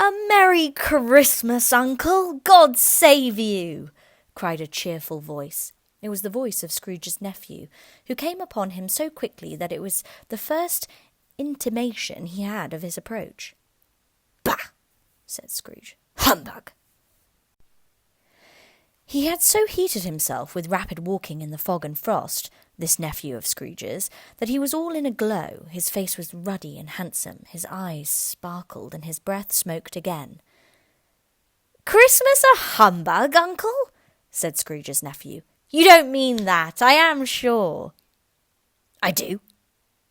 "A Merry Christmas, Uncle! God save you!" cried a cheerful voice. It was the voice of Scrooge's nephew, who came upon him so quickly that it was the first intimation he had of his approach. "Bah!" said Scrooge. "Humbug!" He had so heated himself with rapid walking in the fog and frost, this nephew of Scrooge's, that he was all in a glow. His face was ruddy and handsome, his eyes sparkled, and his breath smoked again. "Christmas a humbug, Uncle?" said Scrooge's nephew. "You don't mean that, I am sure." "I do,"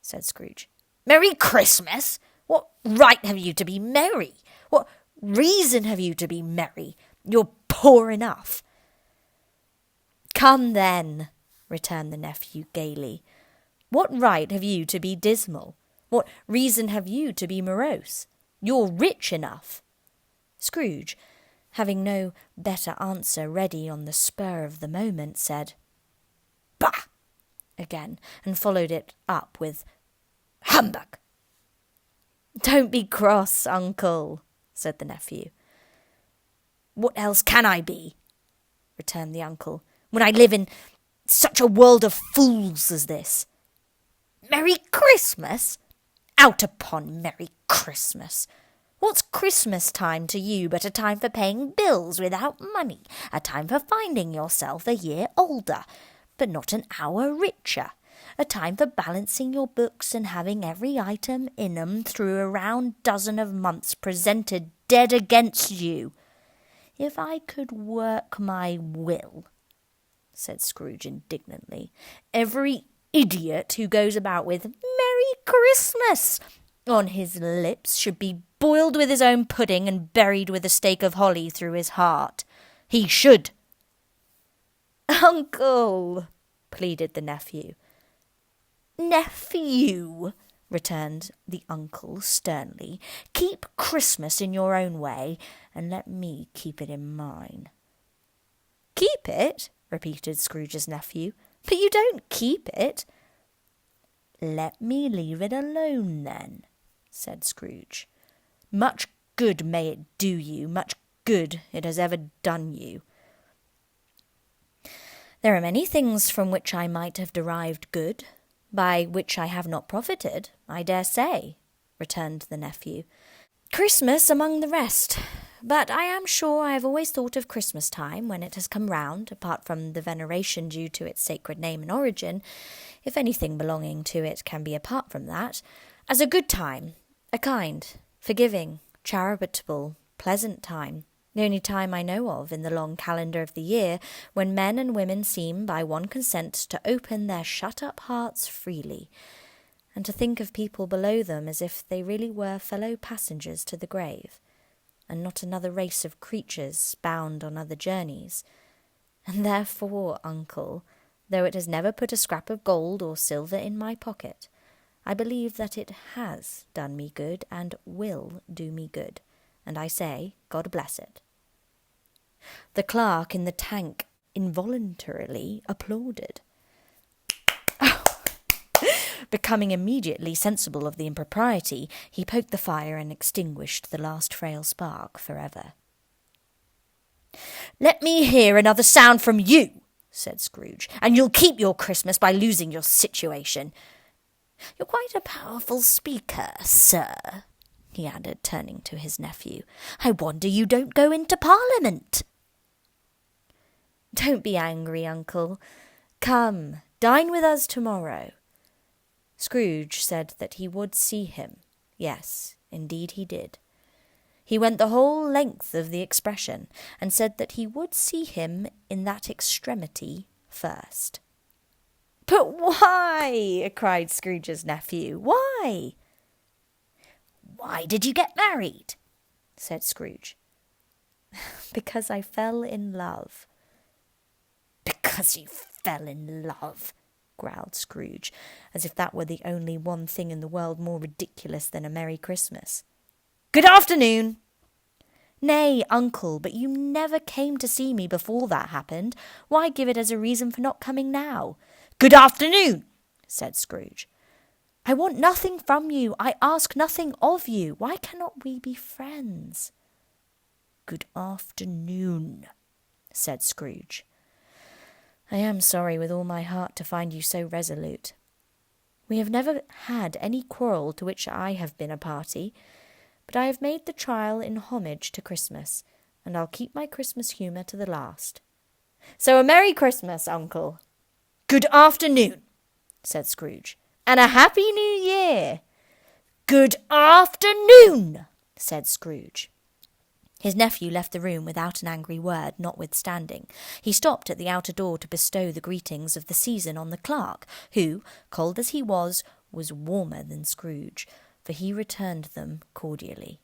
said Scrooge. "Merry Christmas? What right have you to be merry? What reason have you to be merry? You're poor enough." "Come, then," returned the nephew gaily. "What right have you to be dismal? What reason have you to be morose? You're rich enough." Scrooge, having no better answer ready on the spur of the moment, said, "Bah!" again, and followed it up with, "Humbug!" "Don't be cross, Uncle," said the nephew. "What else can I be?" returned the uncle, "when I live in such a world of fools as this? Merry Christmas? Out upon Merry Christmas! What's Christmas time to you but a time for paying bills without money, a time for finding yourself a year older, but not an hour richer, a time for balancing your books and having every item in 'em through a round dozen of months presented dead against you? If I could work my will," said Scrooge indignantly, "every idiot who goes about with 'Merry Christmas' on his lips should be boiled with his own pudding and buried with a stake of holly through his heart. He should." "Uncle," pleaded the nephew. "Nephew," returned the uncle sternly, "keep Christmas in your own way, and let me keep it in mine." "Keep it?" repeated Scrooge's nephew. "But you don't keep it." "Let me leave it alone, then," said Scrooge. "Much good may it do you, much good it has ever done you." "There are many things from which I might have derived good, by which I have not profited, I dare say," returned the nephew. "Christmas among the rest. But I am sure I have always thought of Christmas time, when it has come round, apart from the veneration due to its sacred name and origin, if anything belonging to it can be apart from that, as a good time, a kind, forgiving, charitable, pleasant time, the only time I know of in the long calendar of the year when men and women seem by one consent to open their shut-up hearts freely, and to think of people below them as if they really were fellow passengers to the grave, and not another race of creatures bound on other journeys. And therefore, Uncle, though it has never put a scrap of gold or silver in my pocket, I believe that it has done me good and will do me good, and I say, God bless it." The clerk in the tank involuntarily applauded. Becoming immediately sensible of the impropriety, he poked the fire and extinguished the last frail spark forever. "Let me hear another sound from you," said Scrooge, "and you'll keep your Christmas by losing your situation. You're quite a powerful speaker, sir," he added, turning to his nephew. "I wonder you don't go into Parliament." "Don't be angry, Uncle. Come, dine with us tomorrow." Scrooge said that he would see him. Yes, indeed he did. He went the whole length of the expression, and said that he would see him in that extremity first. "But why?" cried Scrooge's nephew. "Why?" "Why did you get married?" said Scrooge. "Because I fell in love." "Because you fell in love," growled Scrooge, as if that were the only one thing in the world more ridiculous than a Merry Christmas. "Good afternoon." "Nay, Uncle, but you never came to see me before that happened. Why give it as a reason for not coming now?" "Good afternoon," said Scrooge. I want nothing from you. I ask nothing of you. Why cannot we be friends?" "Good afternoon," said Scrooge. "I am sorry with all my heart to find you so resolute. We have never had any quarrel to which I have been a party, but I have made the trial in homage to Christmas, and I'll keep my Christmas humour to the last. So a Merry Christmas, Uncle." "Good afternoon," said Scrooge, "and a Happy New Year." "Good afternoon," said Scrooge. His nephew left the room without an angry word, notwithstanding. He stopped at the outer door to bestow the greetings of the season on the clerk, who, cold as he was warmer than Scrooge, for he returned them cordially.